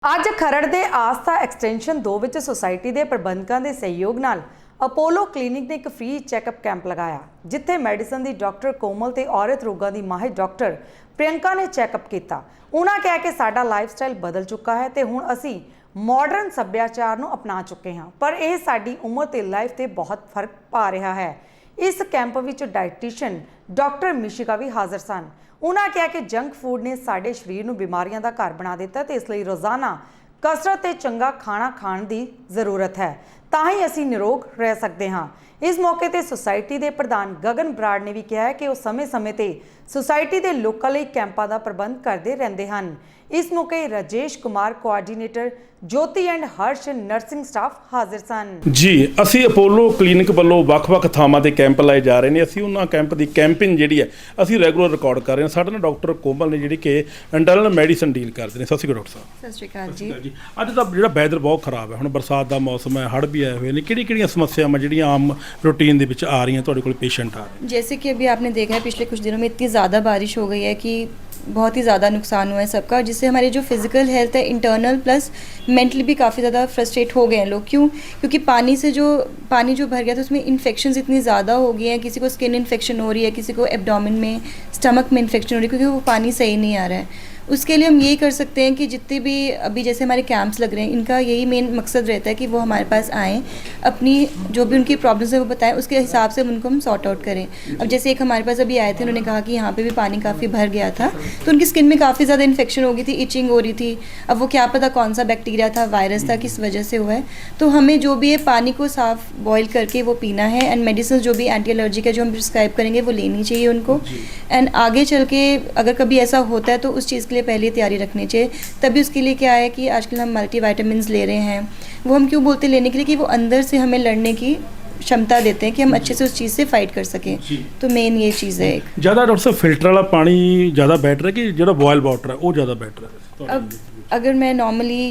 ਅੱਜ ਖਰੜ ਦੇ ਆਸਥਾ ਐਕਸਟੈਂਸ਼ਨ 2 ਵਿੱਚ ਸੁਸਾਇਟੀ ਦੇ ਪ੍ਰਬੰਧਕਾਂ ਦੇ ਸਹਿਯੋਗ ਨਾਲ ਅਪੋਲੋ ਕਲੀਨਿਕ ਨੇ ਇੱਕ ਫ੍ਰੀ ਚੈੱਕਅਪ ਕੈਂਪ ਲਗਾਇਆ, ਜਿੱਥੇ ਮੈਡੀਸਨ ਦੀ ਡਾਕਟਰ ਕੋਮਲ ਤੇ ਔਰਤ ਰੋਗਾਂ ਦੀ ਮਾਹਿਰ ਡਾਕਟਰ ਪ੍ਰਿਯੰਕਾ ਨੇ ਚੈੱਕਅਪ ਕੀਤਾ। ਉਹਨਾਂ ਕਿਹਾ ਕਿ ਸਾਡਾ ਲਾਈਫਸਟਾਈਲ ਬਦਲ ਚੁੱਕਾ ਹੈ ਤੇ ਹੁਣ ਅਸੀਂ ਮਾਡਰਨ ਸੱਭਿਆਚਾਰ ਨੂੰ ਅਪਣਾ ਚੁੱਕੇ ਹਾਂ, ਪਰ ਇਹ ਸਾਡੀ ਉਮਰ ਤੇ ਲਾਈਫ ਤੇ ਬਹੁਤ ਫਰਕ ਪਾ ਰਿਹਾ ਹੈ। इस कैंप विच डाइटिशियन डॉक्टर मिशिका भी हाजिर सन। उन्होंने कहा कि जंक फूड ने साडे शरीर नूं बीमारियां दा घर बना दिता ते इसलिए रोज़ाना कसरत ते चंगा खाना खाण दी जरूरत है, तां ही असीं निरोग रह सकते हाँ। इस मौके ते सोसाइटी के प्रधान गगन बराड़ ने भी कहा है कि वह समय समय ते सोसाइटी के लोगों लई कैंपां दा प्रबंध करते रहंदे हन। इस मौके Rajesh Kumar coordinator Jyoti and Harsh nursing staff हाजिर सन। जी असी अपोलो क्लीनिक वालों ਵੱਖ-ਵੱਖ ਥਾਵਾਂ ਤੇ ਕੈਂਪ ਲਾਏ ਜਾ ਰਹੇ ਨੇ। ਅਸੀਂ ਉਹਨਾਂ ਕੈਂਪ ਦੀ ਕੈਂਪਿੰਗ ਜਿਹੜੀ ਹੈ ਅਸੀਂ ਰੈਗੂਲਰ ਰਿਕਾਰਡ ਕਰ ਰਹੇ ਹਾਂ। ਸਾਡੇ ਨਾਲ ਡਾਕਟਰ ਕੋਮਲ ਨੇ ਜਿਹੜੀ ਕਿ ਇੰਟਰਨਲ ਮੈਡੀਸਨ ਡੀਲ ਕਰਦੇ ਨੇ। ਸਤਿ ਸ਼੍ਰੀ ਅਕਾਲ ਡਾਕਟਰ ਸਾਹਿਬ। ਸਤਿ ਸ਼੍ਰੀ ਅਕਾਲ ਜੀ। ਅੱਜ ਦਾ ਜਿਹੜਾ ਵੈਦਰ ਬਹੁਤ ਖਰਾਬ ਹੈ, ਹੁਣ ਬਰਸਾਤ ਦਾ ਮੌਸਮ ਹੈ, ਹੜ੍ਹ भी आए हुए हैं, ਕਿਹੜੀਆਂ ਸਮੱਸਿਆਵਾਂ ਜਿਹੜੀਆਂ ਆਮ रूटीन ਦੇ ਵਿੱਚ ਆ ਰਹੀਆਂ ਤੁਹਾਡੇ ਕੋਲ ਪੇਸ਼ੈਂਟ ਆ ਰਹੇ? जैसे कि अभी आपने देखा है पिछले कुछ दिनों में इतनी ज़्यादा बारिश हो गई है कि बहुत ही ज़्यादा नुकसान हुआ है सबका, जिससे हमारी जो फिज़िकल हेल्थ है इंटरनल प्लस मेंटली भी काफ़ी ज़्यादा फ्रस्ट्रेट हो गए हैं लोग। क्यों? क्योंकि पानी जो भर गया था उसमें इन्फेक्शंस इतनी ज़्यादा हो गई हैं। किसी को स्किन इन्फेक्शन हो रही है, किसी को एब्डोमेन में स्टमक में इन्फेक्शन हो रही है, क्योंकि वो पानी सही नहीं आ रहा है। उसके लिए हम यही कर सकते हैं कि जितने भी अभी जैसे हमारे कैंप्स लग रहे हैं, इनका यही मेन मकसद रहता है कि वो हमारे पास आएँ, अपनी जो भी उनकी प्रॉब्लम्स है वो बताएं, उसके हिसाब से उनको हम सॉर्ट आउट करें। अब जैसे एक हमारे पास अभी आए थे, उन्होंने कहा कि यहाँ पे भी पानी काफ़ी भर गया था, तो उनकी स्किन में काफ़ी ज़्यादा इन्फेक्शन हो गई थी, इचिंग हो रही थी। अब वो क्या पता कौन सा बैक्टीरिया था, वायरस था, किस वजह से हुआ है। तो हमें जो भी है पानी को साफ़ बॉयल करके वो पीना है, एंड मेडिसिन जो भी एंटी एलर्जी का जो हम प्रिस्क्राइब करेंगे वो लेनी चाहिए उनको। एंड आगे चल के अगर कभी ऐसा होता है तो उस चीज़ के लिए पहले तैयारी रखनी चाहिए। तभी उसके लिए क्या है कि आजकल हम मल्टीविटामिन्स ले रहे हैं। वो हम क्यों बोलते हैं लेने के लिए? कि वो अंदर से हमें लड़ने की क्षमता देते हैं कि हम अच्छे से उस चीज़ से फाइट कर सकें। तो मेन ये चीज़ है। एक ज़्यादा डॉक्टर साहब फिल्टर वाला पानी ज़्यादा बेटर है कि जो बॉयल वाटर है वो ज़्यादा बेटर है? अब अगर मैं नॉर्मली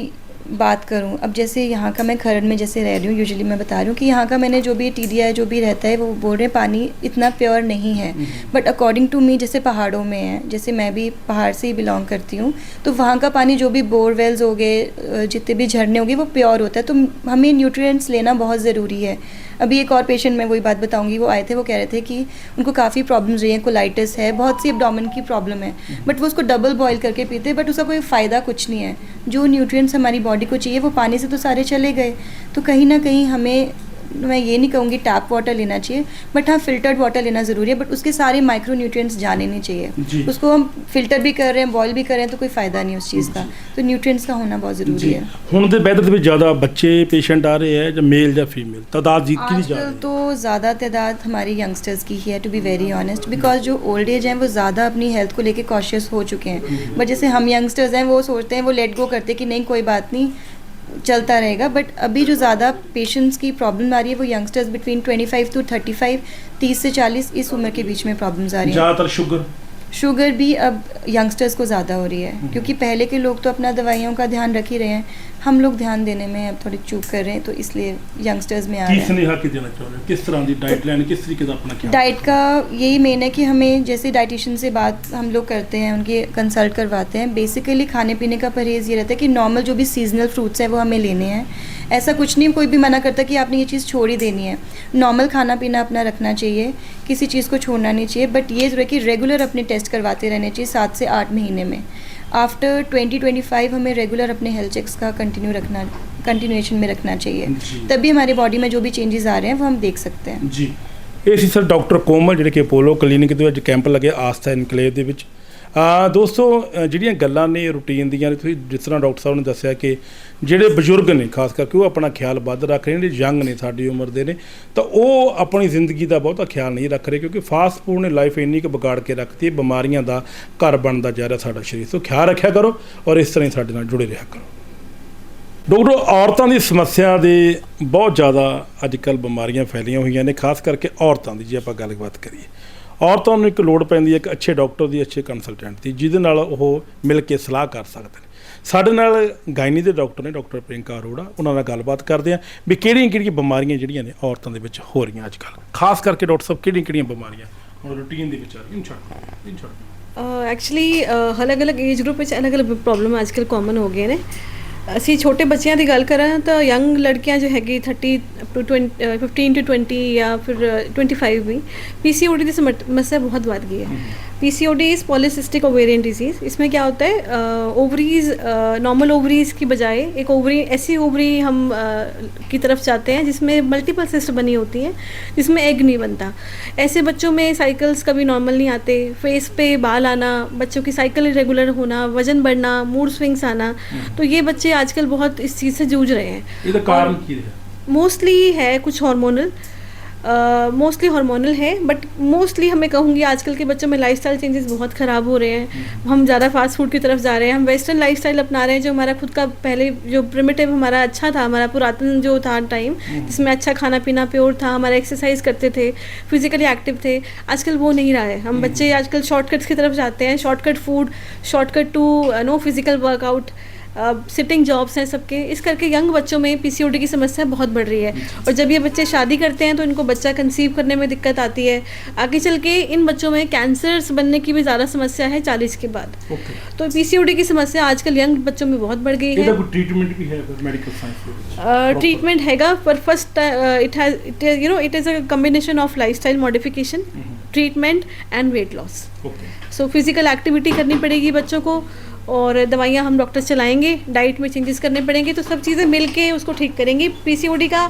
बात करूं, अब जैसे यहाँ का मैं खरड़ में जैसे रह रही हूँ, यूजुअली मैं बता रही हूँ कि यहाँ का मैंने जो भी TDI जो भी रहता है वो बोल रहे हैं पानी इतना प्योर नहीं है। बट अकॉर्डिंग टू मी जैसे पहाड़ों में है, जैसे मैं भी पहाड़ से ही बिलोंग करती हूँ, तो वहाँ का पानी जो भी बोरवेल्स हो गए, जितने भी झरने हो गए, वो प्योर होता है। तो हमें न्यूट्रिएंट्स लेना बहुत ज़रूरी है। अभी एक और पेशेंट मैं वही बात बताऊंगी, वो आए थे, वो कह रहे थे कि उनको काफ़ी प्रॉब्लम्स रही हैं, कोलाइटिस है, बहुत सी एब्डोमेन की प्रॉब्लम है, बट वो उसको डबल बॉयल करके पीते, बट उसका कोई फ़ायदा कुछ नहीं है। जो न्यूट्रिएंट्स हमारी बॉडी को चाहिए वो पानी से तो सारे चले गए। तो कहीं ना कहीं हमें, मैं ये नहीं कहूँगी टैप वाटर लेना चाहिए, बट हाँ फिल्टर्ड वाटर लेना ज़रूरी है, बट उसके सारे माइक्रो न्यूट्रिएंट्स जाने नहीं चाहिए। उसको हम फिल्टर भी कर रहे हैं, बॉयल भी कर रहे हैं, तो कोई फ़ायदा नहीं उस चीज़ का। तो न्यूट्रिएंट्स का होना बहुत ज़रूरी है। ਹੁਣ ਦੇ ਵੈਦਰ ਦੇ ਵਿੱਚ ਜ਼ਿਆਦਾ ਬੱਚੇ पेशेंट आ रहे हैं, ਜਾਂ ਮੇਲ ਜਾਂ फीमेल तादाद की आजकल तो ज़्यादा तादाद हमारी यंगस्टर्स की ही है, to be very honest, because जो ओल्ड एज हैं वो ज़्यादा अपनी हेल्थ को लेके कॉशियस हो चुके हैं। बट जैसे हम यंगस्टर्स हैं वो सोचते हैं, वो लेट गो करते कि नहीं कोई बात नहीं चलता रहेगा। बट अभी जो ज़्यादा पेशेंट्स की प्रॉब्लम आ रही है वो यंगस्टर्स बिटवीन 25 to 35, 30 से 40 इस उम्र के बीच में प्रॉब्लम्स आ रही हैं। ज़्यादातर शुगर भी अब यंगस्टर्स को ज़्यादा हो रही है, क्योंकि पहले के लोग तो अपना दवाइयों का ध्यान रख ही रहे हैं, हम लोग ध्यान देने में अब थोड़ी चूक कर रहे हैं, तो इसलिए यंगस्टर्स में आ रहे हैं। किस तरह की डाइट लेनी, किस तरीके का अपना क्या? डाइट का यही मेन है कि हमें जैसे डाइटिशियन से बात हम लोग करते हैं, उनके कंसल्ट करवाते हैं। बेसिकली खाने पीने का परहेज़ ये रहता है कि नॉर्मल जो भी सीजनल फ्रूट्स हैं वो हमें लेने हैं। ऐसा कुछ नहीं, कोई भी मना करता कि आपने ये चीज़ छोड़ ही देनी है। नॉर्मल खाना पीना अपना रखना चाहिए, किसी चीज़ को छोड़ना नहीं चाहिए, बट ये ज़रूर है कि रेगुलर अपने टेस्ट करवाते रहने चाहिए 7 से 8 महीने में। आफ्टर 2025 हमें रेगुलर अपने हेल्थ चेक्स का कंटिन्यूएशन में रखना चाहिए, तभी हमारी बॉडी में जो भी चेंजेस आ रहे हैं वो हम देख सकते हैं। जी ये सी सर डॉक्टर कोमल ਜਿਹੜੇ ਕਿ ਅਪੋਲੋ ਕਲੀਨਿਕ ਦੇ ਵਿੱਚ ਕੈਂਪ ਲੱਗੇ ਆਸਥਾ ਇਨਕਲੇਵ ਦੇ ਵਿੱਚ। ਦੋਸਤੋ ਜਿਹੜੀਆਂ ਗੱਲਾਂ ਨੇ ਰੂਟੀਨ ਦੀਆਂ, ਤੁਸੀਂ ਜਿਸ ਤਰ੍ਹਾਂ ਡਾਕਟਰ ਸਾਹਿਬ ਨੇ ਦੱਸਿਆ ਕਿ ਜਿਹੜੇ ਬਜ਼ੁਰਗ ਨੇ ਖਾਸ ਕਰਕੇ ਉਹ ਆਪਣਾ ਖਿਆਲ ਵੱਧ ਰੱਖ ਰਹੇ ਨੇ, ਜਿਹੜੇ ਯੰਗ ਨੇ ਸਾਡੀ ਉਮਰ ਦੇ ਨੇ ਤਾਂ ਉਹ ਆਪਣੀ ਜ਼ਿੰਦਗੀ ਦਾ ਬਹੁਤਾ ਖਿਆਲ ਨਹੀਂ ਰੱਖ ਰਹੇ, ਕਿਉਂਕਿ ਫਾਸਟ ਫੂਡ ਨੇ ਲਾਈਫ ਇੰਨੀ ਕੁ ਵਿਗਾੜ ਕੇ ਰੱਖਤੀ ਹੈ, ਬਿਮਾਰੀਆਂ ਦਾ ਘਰ ਬਣਦਾ ਜਾ ਰਿਹਾ ਸਾਡਾ ਸਰੀਰ। ਸੋ ਖਿਆਲ ਰੱਖਿਆ ਕਰੋ ਔਰ ਇਸ ਤਰ੍ਹਾਂ ਹੀ ਸਾਡੇ ਨਾਲ ਜੁੜੇ ਰਿਹਾ ਕਰੋ। ਡਾਕਟਰ ਔਰਤਾਂ ਦੀ ਸਮੱਸਿਆ ਦੇ ਬਹੁਤ ਜ਼ਿਆਦਾ ਅੱਜ ਕੱਲ੍ਹ ਬਿਮਾਰੀਆਂ ਫੈਲੀਆਂ ਹੋਈਆਂ ਨੇ, ਖਾਸ ਕਰਕੇ ਔਰਤਾਂ ਦੀ ਜੇ ਆਪਾਂ ਗੱਲਬਾਤ ਕਰੀਏ। ਔਰਤਾਂ ਨੂੰ ਇੱਕ ਲੋੜ ਪੈਂਦੀ ਹੈ ਇੱਕ ਅੱਛੇ ਡਾਕਟਰ ਦੀ, ਅੱਛੇ ਕੰਸਲਟੈਂਟ ਦੀ, ਜਿਹਦੇ ਨਾਲ ਉਹ ਮਿਲ ਕੇ ਸਲਾਹ ਕਰ ਸਕਦੇ ਨੇ। ਸਾਡੇ ਨਾਲ ਗਾਇਨੀ ਦੇ ਡਾਕਟਰ ਨੇ ਡਾਕਟਰ ਪ੍ਰਿਯੰਕਾ ਅਰੋੜਾ, ਉਹਨਾਂ ਨਾਲ ਗੱਲਬਾਤ ਕਰਦੇ ਹਾਂ ਵੀ ਕਿਹੜੀਆਂ ਬਿਮਾਰੀਆਂ ਜਿਹੜੀਆਂ ਨੇ ਔਰਤਾਂ ਦੇ ਵਿੱਚ ਹੋ ਰਹੀਆਂ ਅੱਜ ਕੱਲ੍ਹ, ਖਾਸ ਕਰਕੇ ਡਾਕਟਰ ਸਾਹਿਬ ਕਿਹੜੀਆਂ ਬਿਮਾਰੀਆਂ ਹੁਣ ਰੂਟੀਨ ਦੇ ਵਿੱਚ ਆ ਰਹੀਆਂ? एक्चुअली अलग अलग एज ग्रुप अलग अलग प्रॉब्लम आजकल कॉमन हो गए ने। ਅਸੀਂ ਛੋਟੇ ਬੱਚਿਆਂ ਦੀ ਗੱਲ ਕਰਾਂ ਤਾਂ ਯੰਗ ਲੜਕੀਆਂ ਜੋ ਹੈਗੀ 30 to 15 to 20 या फिर 25 भी PCOD की समस्या बहुत बढ़ गई है। PCOD is polycystic ovarian disease. इसमें क्या होता है, ओवरीज नॉर्मल ओवरीज की बजाय एक ओवरी ऐसी ओवरी हम की तरफ जाते हैं जिसमें मल्टीपल सिस्ट बनी होती हैं, जिसमें एग नहीं बनता। ऐसे बच्चों में साइकिल्स कभी नॉर्मल नहीं आते, फेस पे बाल आना, बच्चों की साइकिल इरेगुलर होना, वजन बढ़ना, मूड स्विंग्स आना, तो ये बच्चे आजकल बहुत इस चीज़ से जूझ रहे हैं। ਇਹਦਾ ਕਾਰਨ ਕੀ ਹੈ? मोस्टली है कुछ हार्मोनल, मोस्टली हार्मोनल है, बट मोस्टली हमें कहूँगी आजकल के बच्चों में लाइफस्टाइल चेंजेस बहुत ख़राब हो रहे हैं। हम ज़्यादा फास्ट फूड की तरफ जा रहे हैं, हम वेस्टर्न लाइफस्टाइल अपना रहे हैं, जो हमारा खुद का पहले जो प्रिमिटिव हमारा अच्छा था, हमारा पुरातन जो था टाइम जिसमें अच्छा खाना पीना प्योर था, हमारा एक्सरसाइज करते थे, फिजिकली एक्टिव थे, आजकल वो नहीं रहा है। हम बच्चे आजकल शॉर्टकट्स की तरफ जाते हैं, shortcut food, shortcut to no physical workout, sitting jobs हैं सबके, इस करके यंग बच्चों में PCOD की समस्या बहुत बढ़ रही है। और जब ये बच्चे शादी करते हैं तो इनको बच्चा कंसीव करने में दिक्कत आती है। आगे चल के इन बच्चों में कैंसर्स बनने की भी ज़्यादा समस्या है 40 के बाद। तो PCOD की समस्या आजकल यंग बच्चों में बहुत बढ़ गई है। ਇਹਦਾ ਕੋਈ ਟ੍ਰੀਟਮੈਂਟ ਵੀ ਹੈ ਮੈਡੀਕਲ ਸਾਇੰਸ ਦੇ ਵਿੱਚ? ट्रीटमेंट हैगा, पर first it is a combination of lifestyle modification, treatment and weight loss. So physical activity करनी पड़ेगी बच्चों को, और दवाइयाँ हम डॉक्टर चलाएंगे, डाइट में चेंजेस करने पड़ेंगे, तो सब चीज़ें मिल के उसको ठीक करेंगी। PCOD का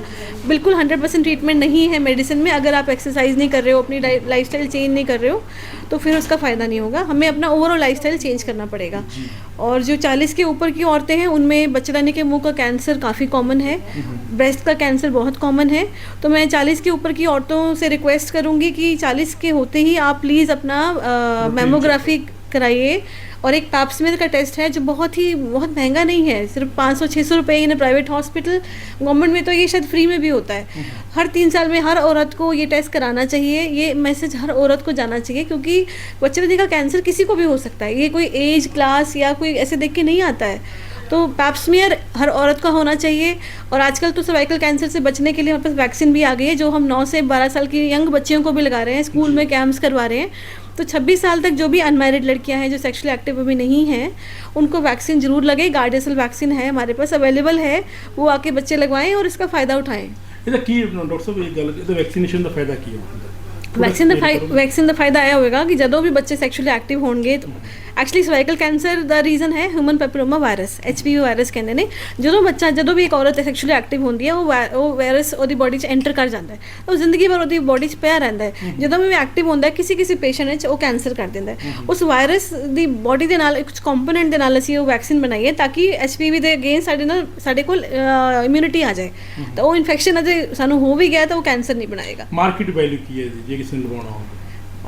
बिल्कुल 100% ट्रीटमेंट नहीं है मेडिसिन में। अगर आप एक्सरसाइज नहीं कर रहे हो, अपनी लाइफस्टाइल चेंज नहीं कर रहे हो, तो फिर उसका फ़ायदा नहीं होगा। हमें अपना ओवरऑल लाइफस्टाइल चेंज करना पड़ेगा। और जो 40 के ऊपर की औरतें हैं उनमें बच्चेदानी के मुंह का कैंसर काफ़ी कॉमन है, ब्रेस्ट का कैंसर बहुत कॉमन है। तो मैं 40 के ऊपर की औरतों से रिक्वेस्ट करूँगी कि 40 के होते ही आप प्लीज़ अपना मैमोग्राफी कराइए। और एक पैप्समेयर का टेस्ट है जो बहुत महंगा नहीं है, सिर्फ 500-600 रुपये इन प्राइवेट हॉस्पिटल। गवर्नमेंट में तो ये शायद फ्री में भी होता है। हर 3 साल में हर औरत को ये टेस्ट कराना चाहिए। ये मैसेज हर औरत को जाना चाहिए, क्योंकि बच्चेदानी का कैंसर किसी को भी हो सकता है, ये कोई एज क्लास या कोई ऐसे देख के नहीं आता है। तो पैप्समेयर हर औरत का होना चाहिए। और आजकल तो सर्वाइकल कैंसर से बचने के लिए हमारे पास वैक्सीन भी आ गई है, जो हम 9 से 12 साल की यंग बच्चियों को भी लगा रहे हैं, स्कूल में कैंप्स करवा रहे हैं। तो 26 साल तक जो भी अनमैरिड लड़कियां हैं जो सेक्सुअली एक्टिव अभी नहीं हैं, उनको वैक्सीन जरूर लगे। गार्डेसिल वैक्सीन है हमारे पास अवेलेबल है, वो आके बच्चे लगवाएं और इसका फ़ायदा उठाएं। ਇਹਦਾ ਕੀ ਡਾਕਟਰ ਸਾਹਿਬ ਇਹ ਗੱਲ, ਇਹਦਾ ਵੈਕਸੀਨੇਸ਼ਨ ਦਾ ਫਾਇਦਾ ਕੀ ਹੋਊਗਾ? वैक्सीन का फायदा यह होगा कि जो भी बच्चे सैक्चुअली एक्टिव होंगे, तो actually cervical cancer the reason है human papilloma virus, HPV virus कहते ने। जो भी एक औरत सैक्चुअली एक्टिव होती है वो वायरस वो बॉडी एंटर कर जाता है, तो जिंदगी भर वो बॉडी पिया रहता है। जो भी एक्टिव होता है किसी पेशेंट वो कैंसर कर देता है। उस वायरस की बॉडी के नाल कुछ कंपोनेंट के नाल असीं वो वैक्सीन बनाई है, ताकि HPV के अगेंस्ट साडे कोल इम्यूनिटी आ जाए। तो वो इन्फेक्शन अजे सानू हो भी गया तो वो कैंसर नहीं बनाएगा। मार्केट वैल्यू की है जे किसी ने लगवाना हो?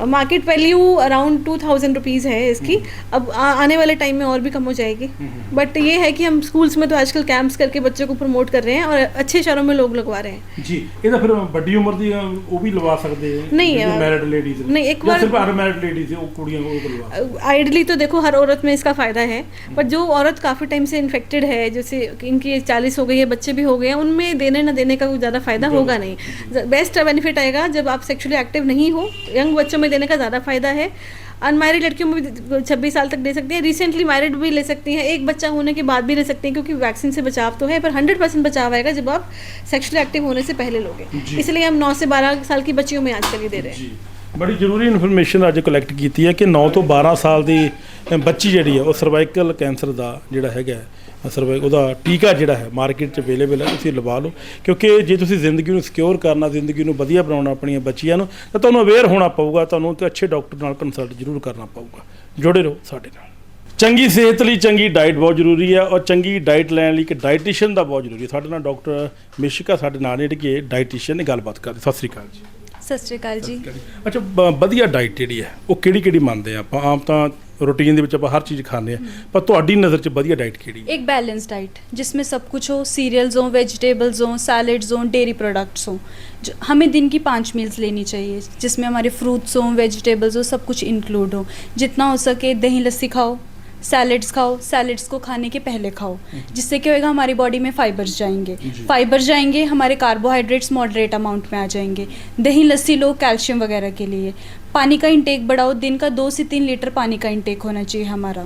मार्केट वैल्यू अराउंड 2000 रुपीज़ है इसकी। अब आने वाले टाइम में और भी कम हो जाएगी। बट ये है कि हम स्कूल्स में तो आजकल कैंप्स करके बच्चों को प्रमोट कर रहे हैं और अच्छे शहरों में लोग लगवा रहे हैं। जी, ਇਹਦਾ ਫਿਰ ਵੱਡੀ ਉਮਰ ਦੀ ਉਹ ਵੀ ਲਵਾ ਸਕਦੇ हैं? नहीं है, मैरिड लेडीज नहीं, एक बार सिर्फ अनमैरिड लेडीज वो कुड़ियां को लगा। आइडली तो देखो हर औरत में इसका फ़ायदा है, पर जो औरत काफ़ी टाइम से इन्फेक्टेड है, जैसे इनकी 40 हो गई है, बच्चे भी हो गए हैं, उनमें देने ना देने का कोई ज़्यादा फ़ायदा होगा नहीं। बेस्ट बेनिफिट आएगा जब आप सेक्सुअली एक्टिव नहीं हो। यंग बच्चों में देने का ज़्यादा फ़ायदा है। अनमैरिड लड़कियों में भी 26 साल तक दे सकती हैं, रिसेंटली मैरिड भी ले सकती हैं, एक बच्चा होने के बाद भी ले सकती हैं, क्योंकि वैक्सीन से बचाव तो है, पर 100% बचाव आएगा जब आप सेक्सुअली एक्टिव होने से पहले लोगे। इसलिए हम 9 से 12 साल की बच्चियों में आजकल ही दे रहे हैं। बड़ी जरूरी इन्फॉर्मेशन अज कलैक्ट की है कि 9 तो 12 साल की बच्ची जी है वो सर्वाइकल कैंसर का जोड़ा है ਉਹਦਾ ਟੀਕਾ ਜਿਹੜਾ ਹੈ ਮਾਰਕੀਟ 'ਚ ਅਵੇਲੇਬਲ ਹੈ, ਤੁਸੀਂ ਲਵਾ ਲਓ। ਕਿਉਂਕਿ ਜੇ ਤੁਸੀਂ ਜ਼ਿੰਦਗੀ ਨੂੰ ਸਿਕਿਉਰ ਕਰਨਾ, ਜ਼ਿੰਦਗੀ ਨੂੰ ਵਧੀਆ ਬਣਾਉਣਾ ਆਪਣੀਆਂ ਬੱਚੀਆਂ ਨੂੰ, ਤਾਂ ਤੁਹਾਨੂੰ ਅਵੇਅਰ ਹੋਣਾ ਪਊਗਾ, ਤੁਹਾਨੂੰ ਤੇ ਅੱਛੇ ਡਾਕਟਰ ਨਾਲ ਕੰਸਲਟ ਜ਼ਰੂਰ ਕਰਨਾ ਪਊਗਾ। ਜੁੜੇ ਰਹੋ ਸਾਡੇ ਨਾਲ। ਚੰਗੀ ਸਿਹਤ ਲਈ ਚੰਗੀ ਡਾਈਟ ਬਹੁਤ ਜ਼ਰੂਰੀ ਹੈ, ਔਰ ਚੰਗੀ ਡਾਈਟ ਲੈਣ ਲਈ ਇੱਕ ਡਾਈਟੀਸ਼ੀਅਨ ਦਾ ਬਹੁਤ ਜ਼ਰੂਰੀ ਹੈ। ਸਾਡੇ ਨਾਲ ਡਾਕਟਰ ਮਿਸ਼ਿਕਾ ਸਾਡੇ ਨਾਲ ਜਿਹੜੀ ਕਿ ਡਾਈਟੀਸ਼ੀਅਨ ਨੇ ਗੱਲਬਾਤ ਕਰਦੇ। ਸਤਿ ਸ਼੍ਰੀ ਅਕਾਲ ਜੀ। ਸਤਿ ਸ਼੍ਰੀ ਅਕਾਲ ਜੀ। ਅੱਛਾ, ਵਧੀਆ ਡਾਈਟ ਜਿਹੜੀ ਹੈ ਉਹ ਕਿਹੜੀ ਮੰਨਦੇ ਆ ਆਪਾਂ? ਆਮ ਤਾਂ रूटीन ਦੇ ਵਿੱਚ ਆਪਾਂ ਹਰ ਚੀਜ਼ ਖਾਂਦੇ ਆ, ਪਰ ਤੁਹਾਡੀ ਨਜ਼ਰ 'ਚ ਵਧੀਆ ਡਾਈਟ ਕਿਹੜੀ ਹੈ? एक बैलेंस डाइट जिसमें सब कुछ हो, सीरियल्स हों, वेजिटेबल्स हों, सैलड्स हों, डेयरी प्रोडक्ट्स हों। हमें दिन की 5 मील्स लेनी चाहिए, जिसमें हमारे फ्रूट्स हों, वेजिटेबल्स हो, सब कुछ इंक्लूड हो। जितना हो सके दही लस्सी खाओ, सैलड्स खाओ, सैलड्स को खाने के पहले खाओ, जिससे क्या होगा हमारी बॉडी में फाइबर्स जाएंगे, हमारे कार्बोहाइड्रेट्स मॉडरेट अमाउंट में आ जाएंगे। दही लस्सी लो कैल्शियम वगैरह के लिए। पानी का इंटेक बढ़ाओ, दिन का 2 से 3 लीटर पानी का इंटेक होना चाहिए हमारा।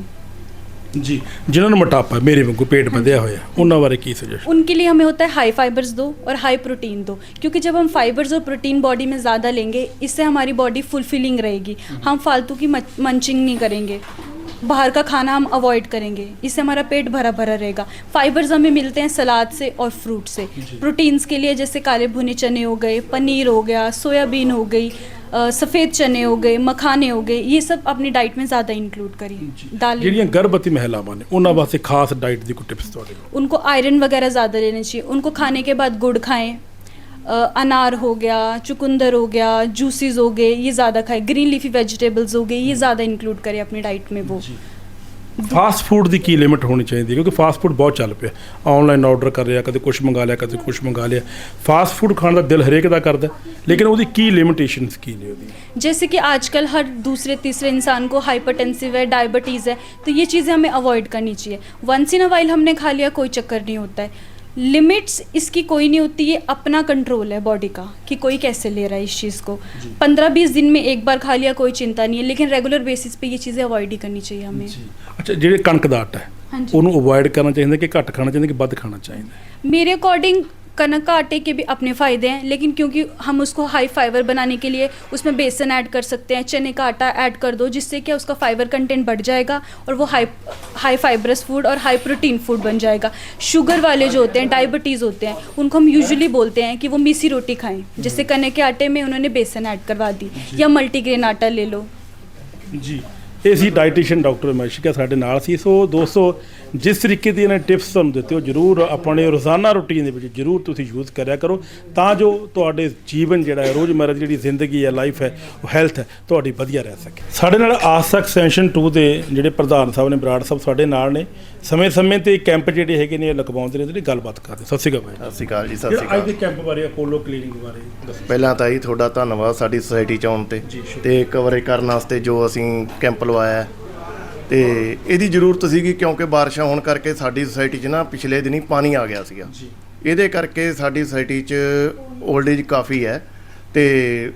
ਜੀ ਜਿਨ੍ਹਾਂ ਨੂੰ ਮੋਟਾਪਾ ਮੇਰੇ ਵਾਂਗੂ पेट ਵਧਿਆ ਹੋਇਆ ਉਹਨਾਂ ਬਾਰੇ ਕੀ ਸੁਜੈਸ਼ਨ? उनके लिए हमें होता है हाई फाइबर्स दो और हाई प्रोटीन दो, क्योंकि जब हम फाइबर्स और प्रोटीन बॉडी में ज़्यादा लेंगे इससे हमारी बॉडी फुलफिलिंग रहेगी, हम फालतू की मंचिंग नहीं करेंगे, बाहर का खाना हम अवॉइड करेंगे, इससे हमारा पेट भरा भरा रहेगा। फाइबर्स हमें मिलते हैं सलाद से और फ्रूट से। प्रोटीन्स के लिए जैसे काले भुने चने हो गए, पनीर हो गया, सोयाबीन हो गई, सफ़ेद चने हो गए, मखाने हो गए, ये सब अपनी डाइट में ज़्यादा इंक्लूड करिए। दाल ਜਿਹੜੀਆਂ ਗਰਭਵਤੀ ਮਹਿਲਾਵਾਂ ਨੇ ਉਹਨਾਂ ਵਾਸਤੇ ਖਾਸ ਡਾਈਟ ਦੀ ਕੋਈ ਟਿਪਸ ਤੁਹਾਡੇ ਕੋਲ? उनको आयरन वगैरह ज़्यादा लेना चाहिए, उनको खाने के बाद गुड़ खाएं, अनार हो गया, चुकंदर हो गया, जूसेस हो गए, ये ज़्यादा खाएं, ग्रीन लीफी वेजिटेबल्स हो गए, ये ज़्यादा इंक्लूड करें अपनी डाइट में। वो ਫਾਸਟ ਫੂਡ ਦੀ ਕੀ ਲਿਮਿਟ ਹੋਣੀ ਚਾਹੀਦੀ ਹੈ? ਕਿਉਂਕਿ ਫਾਸਟ ਫੂਡ ਬਹੁਤ ਚੱਲ ਪਿਆ, ਆਨਲਾਈਨ ਆਰਡਰ ਕਰ ਲਿਆ, ਕਦੇ ਕੁਛ ਮੰਗਾ ਲਿਆ, ਕਦੇ ਕੁਛ ਮੰਗਾ ਲਿਆ। ਫਾਸਟ ਫੂਡ ਖਾਣ ਦਾ ਦਿਲ ਹਰੇਕ ਦਾ ਕਰਦਾ, ਲੇਕਿਨ ਉਹਦੀ ਕੀ ਲਿਮਿਟੇਸ਼ਨਸ ਕੀ ਨੇ ਉਹਦੀ? जैसे कि आजकल हर दूसरे तीसरे इंसान को हाइपरटेंसिव है, डायबिटीज़ है, तो ये चीज़ें हमें अवॉइड करनी चाहिए। वंस इन अ वाइल हमने खा लिया कोई चक्कर नहीं होता है, लिमिट्स इसकी कोई नहीं होती, ये अपना कंट्रोल है बॉडी का कि कोई कैसे ले रहा है इस चीज़ को। 15-20 दिन में एक बार खा लिया कोई चिंता नहीं है, लेकिन रेगुलर बेसिस पे ये चीज़ें अवॉइड ही करनी चाहिए हमें। ਅੱਛਾ, ਜਿਹੜੇ ਕਣਕ ਦਾ ਆਟਾ ਹੈ ਹਾਂਜੀ। ਉਹਨੂੰ ਅਵੋਇਡ ਕਰਨਾ ਚਾਹੀਦਾ ਕਿ ਘੱਟ ਖਾਣਾ ਚਾਹੀਦਾ ਕਿ ਵੱਧ ਖਾਣਾ ਚਾਹੀਦਾ? मेरे अकॉर्डिंग कनक का आटे के भी अपने फ़ायदे हैं, लेकिन क्योंकि हम उसको हाई फाइबर बनाने के लिए उसमें बेसन ऐड कर सकते हैं, चने का आटा ऐड कर दो, जिससे क्या उसका फाइबर कंटेंट बढ़ जाएगा और वो हाई फाइबरस फूड और हाई प्रोटीन फूड बन जाएगा। शुगर वाले जो होते हैं, डायबिटीज़ होते हैं, उनको हम यूजुअली बोलते हैं कि वो मिसी रोटी खाएं, जैसे कनक के आटे में उन्होंने बेसन ऐड करवा दी, या मल्टीग्रेन आटा ले लो। ਜੀ ਇਹ ਸੀ ਡਾਈਟੀਸ਼ੀਅਨ ਡਾਕਟਰ ਮਹਿਸ਼ਿਕਾ ਸਾਡੇ ਨਾਲ ਸੀ। ਸੋ ਦੋਸਤੋ, ਜਿਸ ਤਰੀਕੇ ਦੀ ਇਹਨਾਂ ਟਿਪਸ ਤੁਹਾਨੂੰ ਦਿੱਤੇ ਹੋ ਜ਼ਰੂਰ ਆਪਣੇ ਰੋਜ਼ਾਨਾ ਰੂਟੀਨ ਦੇ ਵਿੱਚ ਜ਼ਰੂਰ ਤੁਸੀਂ ਯੂਜ਼ ਕਰਿਆ ਕਰੋ, ਤਾਂ ਜੋ ਤੁਹਾਡੇ ਜੀਵਨ ਜਿਹੜਾ ਹੈ, ਰੋਜ਼ਮਰਰਾ ਦੀ ਜਿਹੜੀ ਜ਼ਿੰਦਗੀ ਹੈ, ਲਾਈਫ ਹੈ, ਉਹ ਹੈਲਥ ਹੈ ਤੁਹਾਡੀ ਵਧੀਆ ਰਹਿ ਸਕੇ। ਸਾਡੇ ਨਾਲ ਆਸਥਾ ਐਕਸਟੈਂਸ਼ਨ 2 ਦੇ ਜਿਹੜੇ ਪ੍ਰਧਾਨ ਸਾਹਿਬ ਨੇ, ਬਰਾੜ ਸਾਹਿਬ ਸਾਡੇ ਨਾਲ ਨੇ। ਸਮੇਂ-ਸਮੇਂ ਤੇ ਕੈਂਪ ਜਿਹੜੇ ਹੈਗੇ ਨੇ ਲਗਵਾਉਂਦੇ ਰਹਿੰਦੇ ਨੇ, ਗੱਲਬਾਤ ਕਰਦੇ। ਸਤਿ ਸ਼੍ਰੀ ਅਕਾਲ ਭਾਈ। ਸਤਿ ਸ਼੍ਰੀ ਅਕਾਲ ਜੀ। ਸਤਿ ਸ਼੍ਰੀ ਅੱਜ ਦੇ ਅਕਾਲ। ਕੈਂਪ ਬਾਰੇ, ਅਪੋਲੋ ਕਲੀਨਿਕ ਬਾਰੇ ਦੱਸੋ। ਪਹਿਲਾਂ ਤਾਂ ਜੀ ਤੁਹਾਡਾ ਧੰਨਵਾਦ ਸਾਡੀ ਸੁਸਾਇਟੀ 'ਚ ਆਉਣ ਤੇ ਕਵਰੇਜ ਕਰਨ ਵਾਸਤੇ ਜੋ ਅਸੀਂ ਕੈਂਪ ਲਵਾਇਆ ਹੈ। ਤੇ ਇਹਦੀ ਜ਼ਰੂਰਤ ਸੀਗੀ ਕਿਉਂਕਿ ਬਾਰਿਸ਼ਾਂ ਹੋਣ ਕਰਕੇ ਸਾਡੀ ਸੁਸਾਇਟੀ 'ਚ ਨਾ ਪਿਛਲੇ ਦਿਨੀ ਪਾਣੀ ਆ ਗਿਆ ਸੀਗਾ। ਇਹਦੇ ਕਰਕੇ ਸਾਡੀ ਸੁਸਾਇਟੀ 'ਚ ਓਲਡ ਏਜ ਕਾਫੀ ਹੈ ਤੇ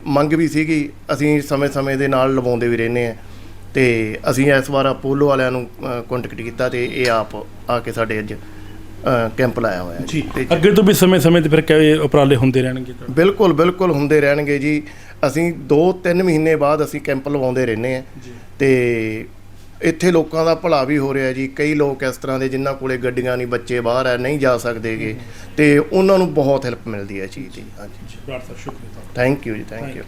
ਮੰਗ ਵੀ ਸੀਗੀ। ਅਸੀਂ ਸਮੇਂ-ਸਮੇਂ ਦੇ ਨਾਲ ਲਵਾਉਂਦੇ ਵੀ ਰਹਿੰਦੇ ਹਾਂ ਤੇ ਅਸੀਂ ਇਸ ਵਾਰ ਅਪੋਲੋ ਵਾਲਿਆਂ ਨੂੰ ਕੰਟੈਕਟ ਕੀਤਾ ਤੇ ਇਹ ਆਪ ਆ ਕੇ ਸਾਡੇ ਅੱਜ ਕੈਂਪ ਲਾਇਆ ਹੋਇਆ ਜੀ। ਤੇ ਅੱਗੇ ਤੋਂ ਵੀ ਸਮੇਂ-ਸਮੇਂ ਤੇ ਫਿਰ ਕਿਹੜੇ ਉਪਰਾਲੇ ਹੁੰਦੇ ਰਹਿਣਗੇ? ਬਿਲਕੁਲ ਬਿਲਕੁਲ ਹੁੰਦੇ ਰਹਿਣਗੇ ਜੀ। ਅਸੀਂ 2-3 ਮਹੀਨੇ ਬਾਅਦ ਅਸੀਂ ਕੈਂਪ ਲਵਾਉਂਦੇ ਰਹਿੰਦੇ ਹਾਂ ਤੇ ਇੱਥੇ ਲੋਕਾਂ ਦਾ ਭਲਾ ਵੀ ਹੋ ਰਿਹਾ ਜੀ। ਕਈ ਲੋਕ ਇਸ ਤਰ੍ਹਾਂ ਦੇ ਜਿਨ੍ਹਾਂ ਕੋਲੇ ਗੱਡੀਆਂ ਨਹੀਂ, ਬੱਚੇ ਬਾਹਰ ਹੈ, ਨਹੀਂ ਜਾ ਸਕਦੇਗੇ ਤੇ ਉਹਨਾਂ ਨੂੰ ਬਹੁਤ ਹੈਲਪ ਮਿਲਦੀ ਹੈ ਚੀਜ਼ ਦੀ। ਹਾਂਜੀ, ਬਰਾੜ ਸਾਹਿਬ ਸ਼ੁਕਰੀਆ। ਥੈਂਕ ਯੂ ਜੀ, ਥੈਂਕ ਯੂ।